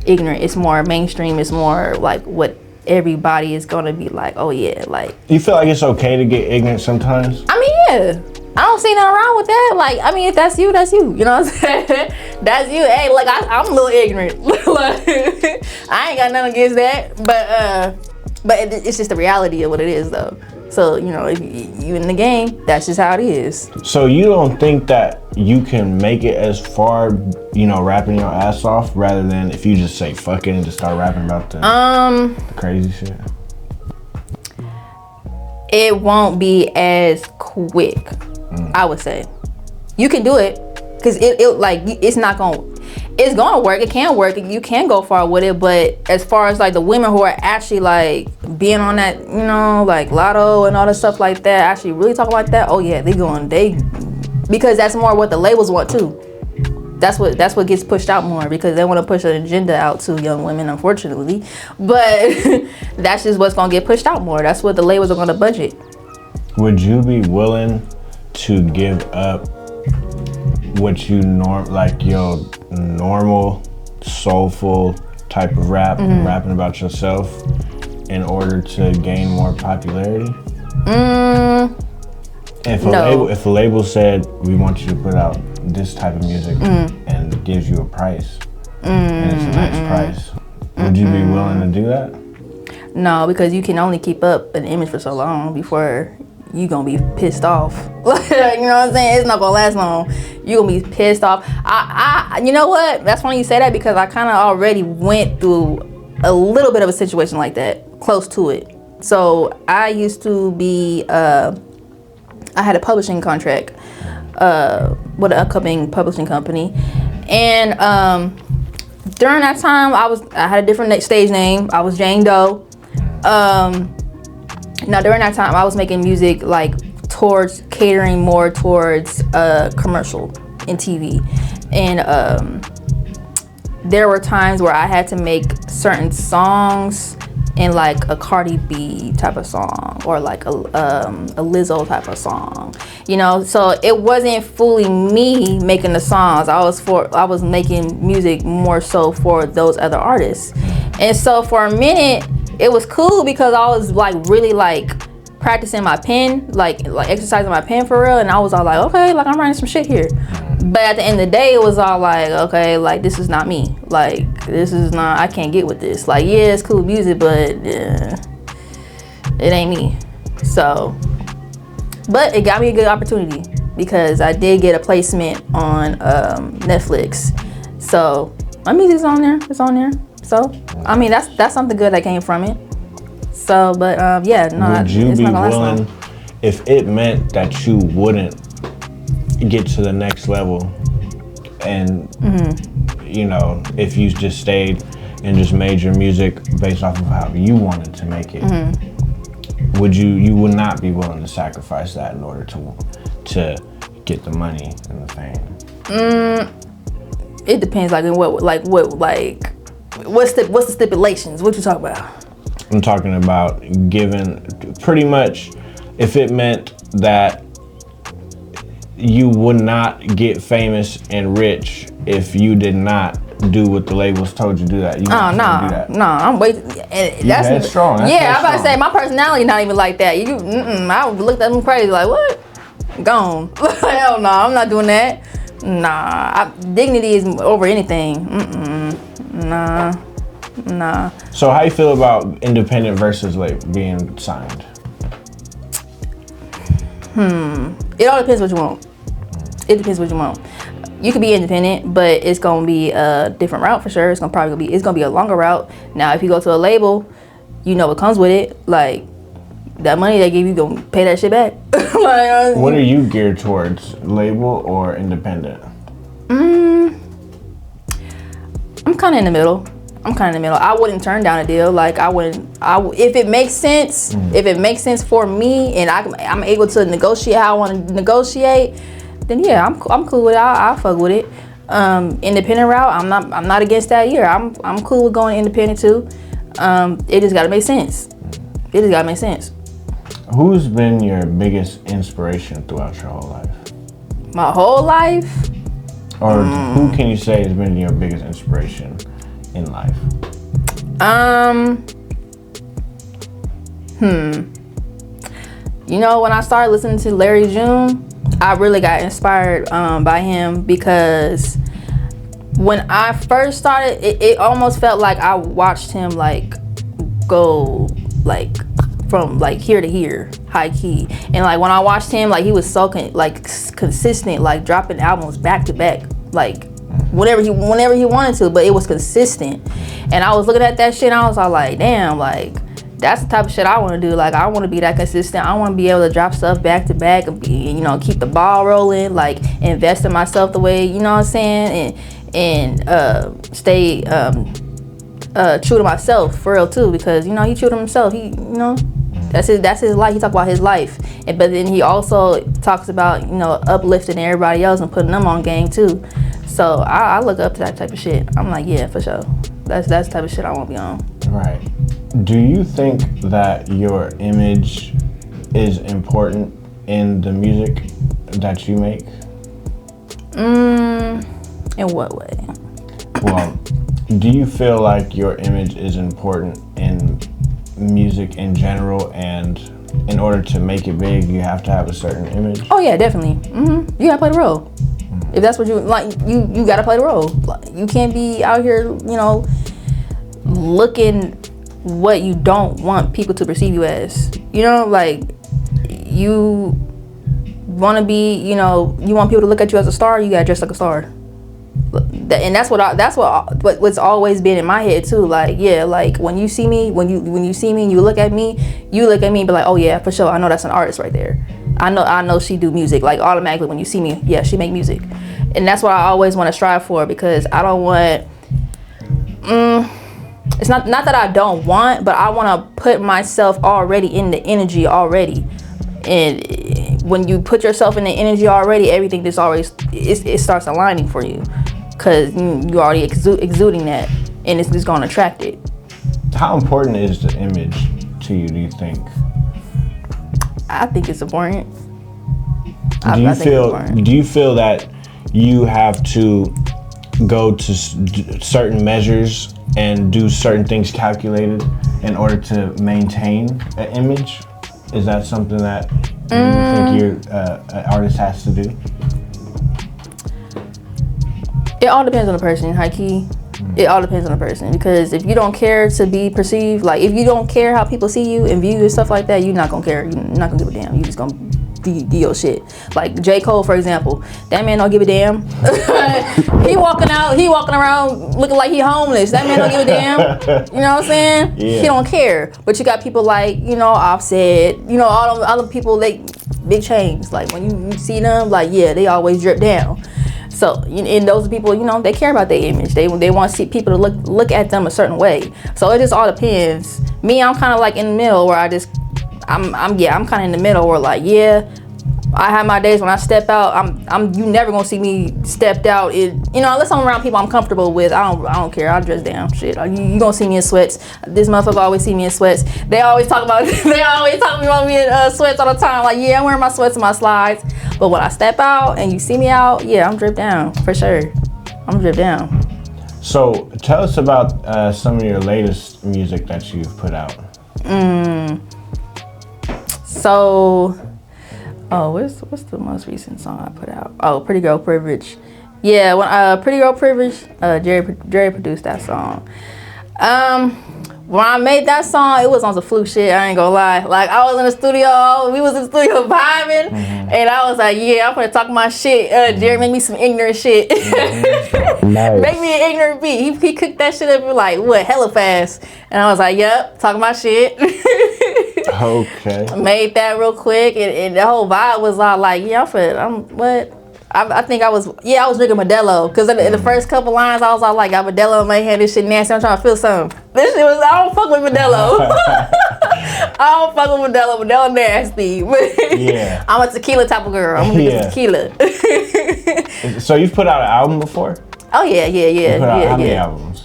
[SPEAKER 2] ignorant. It's more mainstream. It's more like what everybody is going to be like, oh yeah, like.
[SPEAKER 1] You feel like it's okay to get ignorant sometimes?
[SPEAKER 2] I mean, yeah. I don't see nothing wrong with that. Like, I mean, if that's you, that's you. You know what I'm saying? That's you. Hey, like, I'm a little ignorant. Like, I ain't got nothing against that. But it's just the reality of what it is, though. So, you know, if you in the game, that's just how it is.
[SPEAKER 1] So you don't think that you can make it as far, you know, rapping your ass off, rather than if you just say fuck it and just start rapping about the crazy shit?
[SPEAKER 2] It won't be as quick, I would say. You can do it, because it's gonna work. It can work. You can go far with it, but as far as like the women who are actually like being on that, you know, like Lotto and all that stuff like that, actually really talking like that, oh yeah, because that's more what the labels want too. That's what gets pushed out more, because they want to push an agenda out to young women, unfortunately. But that's just what's gonna get pushed out more. That's what the labels are gonna budget.
[SPEAKER 1] Would you be willing to give up what you like your normal soulful type of rap, rapping about yourself, in order to gain more popularity? If a label said, we want you to put out this type of music and gives you a price and it's a nice price, would you be willing to do that?
[SPEAKER 2] No, because you can only keep up an image for so long before you gonna be pissed off. You know what I'm saying? It's not gonna last long. You gonna be pissed off. You know what? That's funny you say that, because I kind of already went through a little bit of a situation like that, close to it. So I used to be, I had a publishing contract with an upcoming publishing company, and during that time I had a different stage name. I was Jane Doe. Now during that time I was making music like towards catering more towards commercial and TV, and there were times where I had to make certain songs in like a Cardi B type of song, or like a Lizzo type of song, you know. So it wasn't fully me making the songs. I was making music more so for those other artists. And so for a minute it was cool, because I was like really like practicing my pen, like exercising my pen for real, and I was all like, okay, like I'm writing some shit here. But at the end of the day, it was all like, okay, like this is not me. Like this is not, I can't get with this. Like, yeah, it's cool music, but it ain't me. So, but it got me a good opportunity, because I did get a placement on Netflix. So my music's on there. It's on there. So I mean, that's something good that came from it. So, but yeah, no,
[SPEAKER 1] would you
[SPEAKER 2] it's
[SPEAKER 1] be
[SPEAKER 2] not gonna last
[SPEAKER 1] willing
[SPEAKER 2] long.
[SPEAKER 1] if it meant that you wouldn't get to the next level, and you know, if you just stayed and just made your music based off of how you wanted to make it, you would not be willing to sacrifice that in order to get the money and the fame?
[SPEAKER 2] It depends, like in what's the stipulations? What you talking about?
[SPEAKER 1] I'm talking about giving, pretty much, if it meant that you would not get famous and rich if you did not do what the labels told you to do that.
[SPEAKER 2] No, I'm waiting. That's
[SPEAKER 1] strong.
[SPEAKER 2] Yeah, I'm about to say my personality not even like that. I looked at them crazy like, what? Gone. Hell no, I'm not doing that. Nah, dignity is over anything. Nah.
[SPEAKER 1] So how you feel about independent versus like being signed?
[SPEAKER 2] It all depends what you want. It depends what you want. You could be independent, but it's gonna be a different route for sure. It's gonna be a longer route. Now, if you go to a label, you know what comes with it. Like that money they give you, gonna pay that shit back.
[SPEAKER 1] What are you geared towards, label or independent?
[SPEAKER 2] I'm kind of in the middle. I wouldn't turn down a deal. Like if it makes sense, if it makes sense for me, and I'm able to negotiate how I want to negotiate, then yeah, I'm cool with it. I'll fuck with it. Independent route, I'm not against that either. I'm cool with going independent too. It just gotta make sense.
[SPEAKER 1] Who's been your biggest inspiration throughout your whole life?
[SPEAKER 2] My whole life?
[SPEAKER 1] Or who can you say has been your biggest inspiration in life?
[SPEAKER 2] You know, when I started listening to Larry June, I really got inspired by him, because when I first started, it almost felt like I watched him like go like from like here to here, high key. And like when I watched him, like he was so consistent, like dropping albums back to back, like whenever he wanted to, but it was consistent. And I was looking at that shit and I was all like, damn, like that's the type of shit I want to do. Like I want to be that consistent. I want to be able to drop stuff back to back and be, you know, keep the ball rolling, like invest in myself the way, you know what I'm saying, and stay true to myself for real too, because you know he true to himself. He, you know, that's his life. He talk about his life, but then he also talks about, you know, uplifting everybody else and putting them on game too. So I look up to that type of shit. I'm like, yeah, for sure. That's the type of shit I want to be on.
[SPEAKER 1] Right. Do you think that your image is important in the music that you make?
[SPEAKER 2] In what way?
[SPEAKER 1] Well, do you feel like your image is important in music in general, and in order to make it big, you have to have a certain image?
[SPEAKER 2] Oh yeah, definitely. You gotta play the role. If that's what you like, you gotta play the role. You can't be out here, you know, looking what you don't want people to perceive you as. You know, like you want to be, you know, you want people to look at you as a star, you gotta dress like a star. And that's what's always been in my head too. Like, yeah, like when you see me, when you see me and you look at me and be like, oh yeah, for sure, I know that's an artist right there. I know she do music. Like automatically when you see me, yeah, she make music. And that's what I always want to strive for, because I don't want, it's not that I don't want, but I want to put myself already in the energy already. And when you put yourself in the energy already, everything just always, it starts aligning for you, because you're already exuding that, and it's just going to attract it.
[SPEAKER 1] How important is the image to you, do you think?
[SPEAKER 2] I think it's important.
[SPEAKER 1] Do you feel that you have to go to certain measures and do certain things calculated in order to maintain an image? Is that something that you think an artist has to do?
[SPEAKER 2] It all depends on the person, high key. It all depends on the person, because if you don't care to be perceived, like if you don't care how people see you and view you and stuff like that, you're not gonna care. You're not gonna give a damn. You just gonna do your shit. Like J. Cole, for example, that man don't give a damn. he walking around looking like he homeless. That man don't give a damn. You know what I'm saying?
[SPEAKER 1] Yeah.
[SPEAKER 2] He don't care. But you got people like, you know, Offset, you know, all them other people, they big chains. Like when you see them, like yeah, they always drip down. So, and those people, you know, they care about their image. They want to see people to look at them a certain way. So it just all depends. Me, I'm kind of like in the middle where I'm kind of in the middle where like, yeah, I have my days when I step out. You never gonna see me stepped out. You know, unless I'm around people I'm comfortable with. I don't care. I dress down. Shit, you gonna see me in sweats. This motherfucker always see me in sweats. They always talk about me in sweats all the time. Like, yeah, I'm wearing my sweats and my slides. But when I step out and you see me out, yeah, I'm dripped down for sure. I'm dripped down.
[SPEAKER 1] So tell us about some of your latest music that you've put out.
[SPEAKER 2] So, what's the most recent song I put out? Oh, Pretty Girl Privilege. Yeah, when Pretty Girl Privilege, Jerry produced that song. When I made that song, it was on some fluke shit, I ain't gonna lie. Like, I was in the studio, we was in the studio vibing, and I was like, yeah, I'm gonna talk my shit. Jerry make me some ignorant shit.
[SPEAKER 1] Nice.
[SPEAKER 2] Make me an ignorant beat. He cooked that shit up like, what, hella fast. And I was like, yep, talking my shit.
[SPEAKER 1] Okay.
[SPEAKER 2] Made that real quick, and the whole vibe was all like, yeah, what? I think I was drinking Modelo because in the first couple lines I was all like, got Modelo in my hand, this shit nasty, I'm trying to feel something. This shit was, I don't fuck with Modelo. I don't fuck with Modelo nasty.
[SPEAKER 1] Yeah.
[SPEAKER 2] I'm a tequila type of girl. I'm gonna get tequila.
[SPEAKER 1] So you've put out an album before?
[SPEAKER 2] Oh yeah.
[SPEAKER 1] You put out how many albums?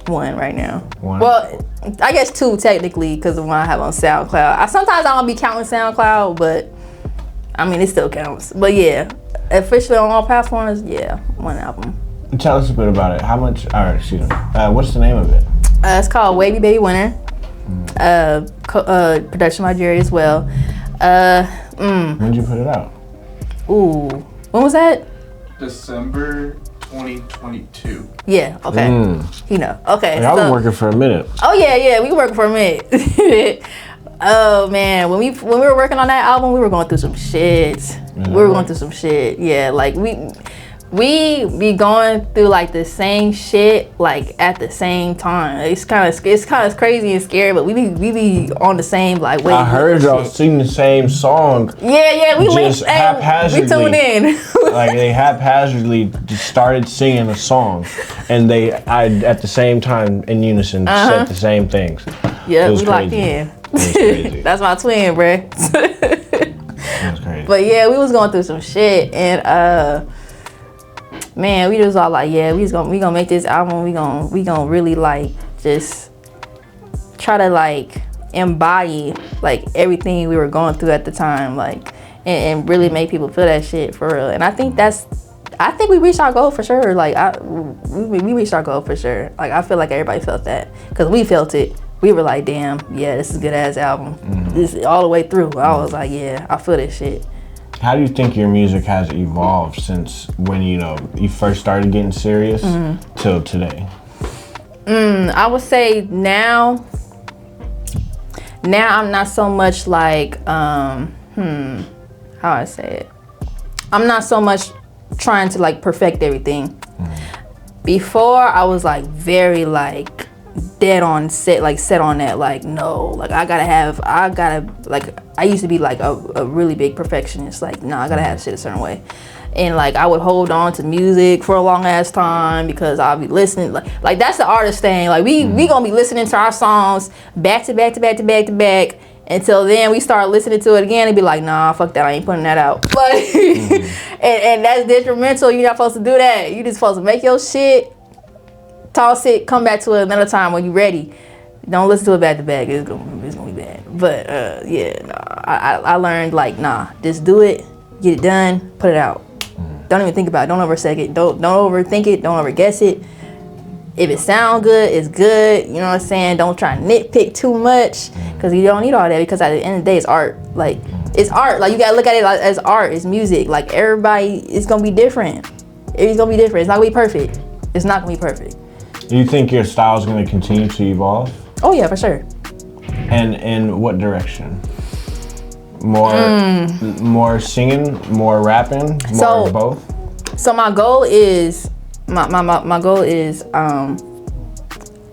[SPEAKER 2] One right now.
[SPEAKER 1] One?
[SPEAKER 2] Well, I guess two technically because the one I have on SoundCloud. Sometimes I don't be counting SoundCloud, but I mean it still counts. But yeah, officially on all platforms, yeah, one album.
[SPEAKER 1] Tell us a bit about it. How much? All right, excuse me. What's the name of it?
[SPEAKER 2] It's called Wavy Baby Winter. Production by Jerry as well.
[SPEAKER 1] When did you put it out?
[SPEAKER 2] Ooh, when was that?
[SPEAKER 3] December 2022.
[SPEAKER 2] Yeah. Okay. You know. Okay.
[SPEAKER 1] I've been working for a minute.
[SPEAKER 2] Oh yeah. We were working for a minute. Oh man, when we were working on that album, we were going through some shit. Yeah, like we be going through like the same shit like at the same time. It's kind of crazy and scary, but we be on the same like way.
[SPEAKER 1] I heard y'all sing the same song.
[SPEAKER 2] Yeah, we
[SPEAKER 1] just haphazardly.
[SPEAKER 2] We tuned in.
[SPEAKER 1] Like they haphazardly just started singing a song, and I at the same time in unison said the same things.
[SPEAKER 2] Yeah, we locked in. That's my twin, bruh.
[SPEAKER 1] That's crazy.
[SPEAKER 2] But yeah, we was going through some shit, and man, we just all like, yeah, we gonna make this album. We gonna really like just try to like embody like everything we were going through at the time, like and really make people feel that shit for real. And I think we reached our goal for sure. Like we reached our goal for sure. Like I feel like everybody felt that because we felt it. We were like, damn, yeah, this is a good ass album. This all the way through. I was like, yeah, I feel this shit.
[SPEAKER 1] How do you think your music has evolved since when you first started getting serious till today?
[SPEAKER 2] I would say now I'm not so much like how I say it. I'm not so much trying to like perfect everything. Before I was like very like dead on set on that, like no, like I gotta like I used to be like a really big perfectionist, like no, I gotta have shit a certain way. And like I would hold on to music for a long ass time because I'll be listening like that's the artist thing, like we gonna be listening to our songs back to back until then we start listening to it again and be like, nah, fuck that, I ain't putting that out. Like and that's detrimental. You're not supposed to do that. You just supposed to make your shit, toss it, come back to it another time when you're ready. Don't listen to it back to back. It's gonna be bad. But I learned like, nah, just do it, get it done, put it out. Don't even think about it. Don't overthink it. Don't overthink it. Don't overguess it. If it sounds good, it's good. You know what I'm saying? Don't try to nitpick too much because you don't need all that, because at the end of the day, it's art. Like it's art. Like you gotta look at it as art. It's music. Like everybody, it's gonna be different. It's gonna be different. It's not gonna be perfect. It's not gonna be perfect.
[SPEAKER 1] Do you think your style is going to continue to evolve?
[SPEAKER 2] Oh yeah, for sure.
[SPEAKER 1] And in what direction? More singing, more rapping, more of both?
[SPEAKER 2] So my goal is my goal is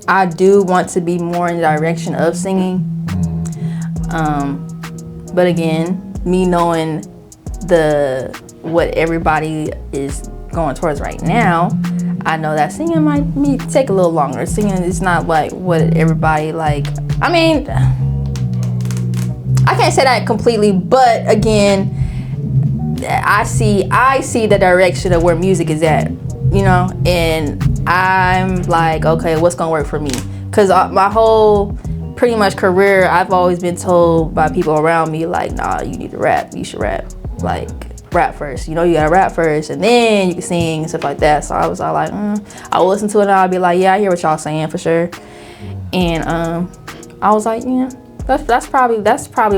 [SPEAKER 2] I do want to be more in the direction of singing. But again, me knowing what everybody is going towards right now, I know that singing might take a little longer. Singing is not like what everybody like. I mean, I can't say that completely, but again, I see the direction of where music is at, you know, and I'm like, okay, what's gonna work for me? Cause my whole pretty much career, I've always been told by people around me like, nah, you need to rap. You should rap. Like, rap first, you know, you gotta rap first and then you can sing and stuff like that. So I was all like, I would listen to it and I'll be like, yeah, I hear what y'all saying for sure. And I was like, yeah, that's probably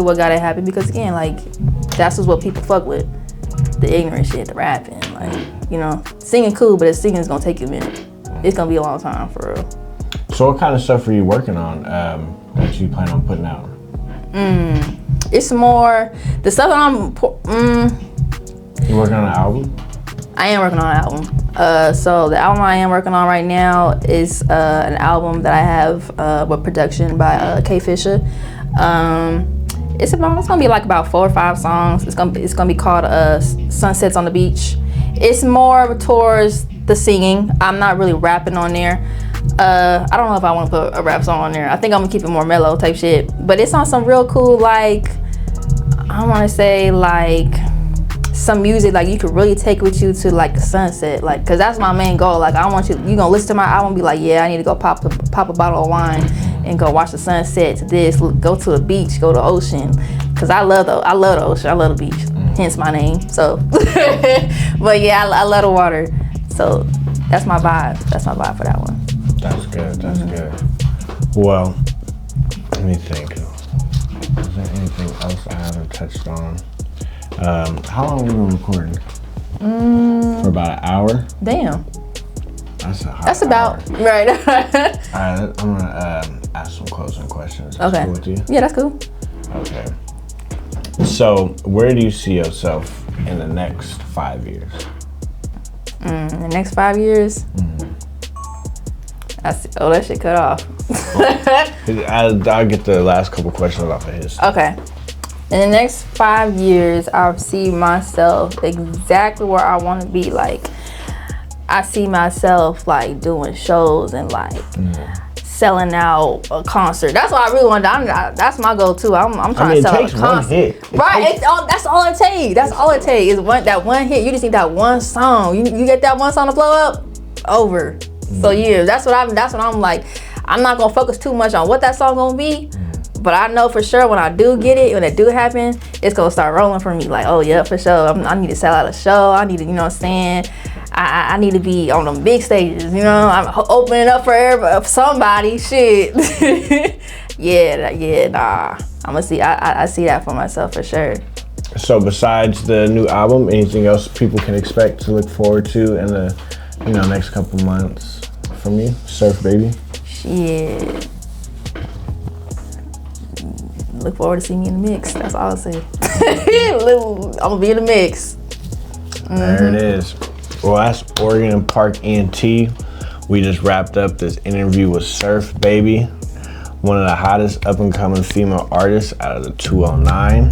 [SPEAKER 2] what gotta happen, because again, like that's just what people fuck with, the ignorant shit, the rapping, like, you know, singing cool, but singing is gonna take you a minute. It's gonna be a long time for real.
[SPEAKER 1] So what kind of stuff are you working on that you plan on putting out?
[SPEAKER 2] It's more the stuff that
[SPEAKER 1] You working on an album?
[SPEAKER 2] I am working on an album. So the album I am working on right now is an album that I have with production by K Fisher. It's gonna be like about 4 or 5 songs. It's gonna be called Sunsets on the Beach, It's more towards the singing. I'm not really rapping on there. I don't know if I want to put a rap song on there. I think I'm gonna keep it more mellow type shit. But it's on some real cool, like, I want to say like some music like you could really take with you to like the sunset, like, cause that's my main goal. Like, I want you gonna listen to my album and be like, yeah, I need to go pop a bottle of wine and go watch the sunset to this, go to the beach, go to the ocean, cause I love the ocean, I love the beach, hence my name. So but yeah, I love the water, so that's my vibe for that one.
[SPEAKER 1] That's good. Good. Well, let me think. Is there anything else I haven't touched on? How long have we been recording? For about an hour.
[SPEAKER 2] Damn.
[SPEAKER 1] That's
[SPEAKER 2] about
[SPEAKER 1] hour.
[SPEAKER 2] right.
[SPEAKER 1] All right, I'm gonna ask some closing questions. That's
[SPEAKER 2] Okay.
[SPEAKER 1] cool with you?
[SPEAKER 2] Yeah, that's cool.
[SPEAKER 1] Okay. So, where do you see yourself in the next 5 years?
[SPEAKER 2] In the next 5 years. Oh, that shit cut off.
[SPEAKER 1] I'll get the last couple questions off of his.
[SPEAKER 2] Okay. In the next 5 years, I'll see myself exactly where I want to be. Like, I see myself like doing shows and like selling out a concert. That's what I really want to do. That's my goal too. I'm trying to sell out a concert. Hit. Right? That's all it takes. That's all it takes is that one hit. You just need that one song. You get that one song to blow up, over. So yeah, that's what I'm like. I'm not gonna focus too much on what that song gonna be, but I know for sure when I do get it, when it do happen, it's gonna start rolling for me. Like, oh yeah, for sure. I need to sell out a show. I need to, you know what I'm saying? I need to be on them big stages. You know, I'm opening up for somebody. Shit. Nah. I'm gonna see. I see that for myself for sure.
[SPEAKER 1] So besides the new album, anything else people can expect to look forward to in the next couple months from you, Surf Baby?
[SPEAKER 2] Shit. Look forward to seeing me in the mix. That's all I'll say. I'm gonna be in the mix.
[SPEAKER 1] There it is. Well, that's Orepark ENT. We just wrapped up this interview with Surf Baby, one of the hottest up and coming female artists out of the 209.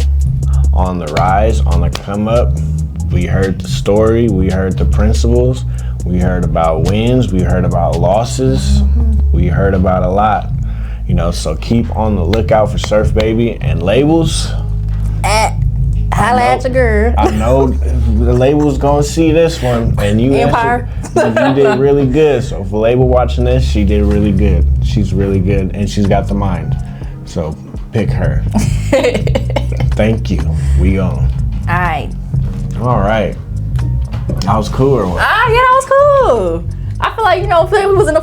[SPEAKER 1] On the rise, on the come up. We heard the story, we heard the principles, we heard about wins, we heard about losses, we heard about a lot. So keep on the lookout for Surf Baby and labels.
[SPEAKER 2] Holla at your girl.
[SPEAKER 1] I know the label's gonna see this one, and you
[SPEAKER 2] Empire.
[SPEAKER 1] You did really good. So if a label watching this, she did really good. She's really good, and she's got the mind. So pick her. Thank you. We on. All right. That was cool or what?
[SPEAKER 2] Yeah, that was cool. I feel like, if it was in the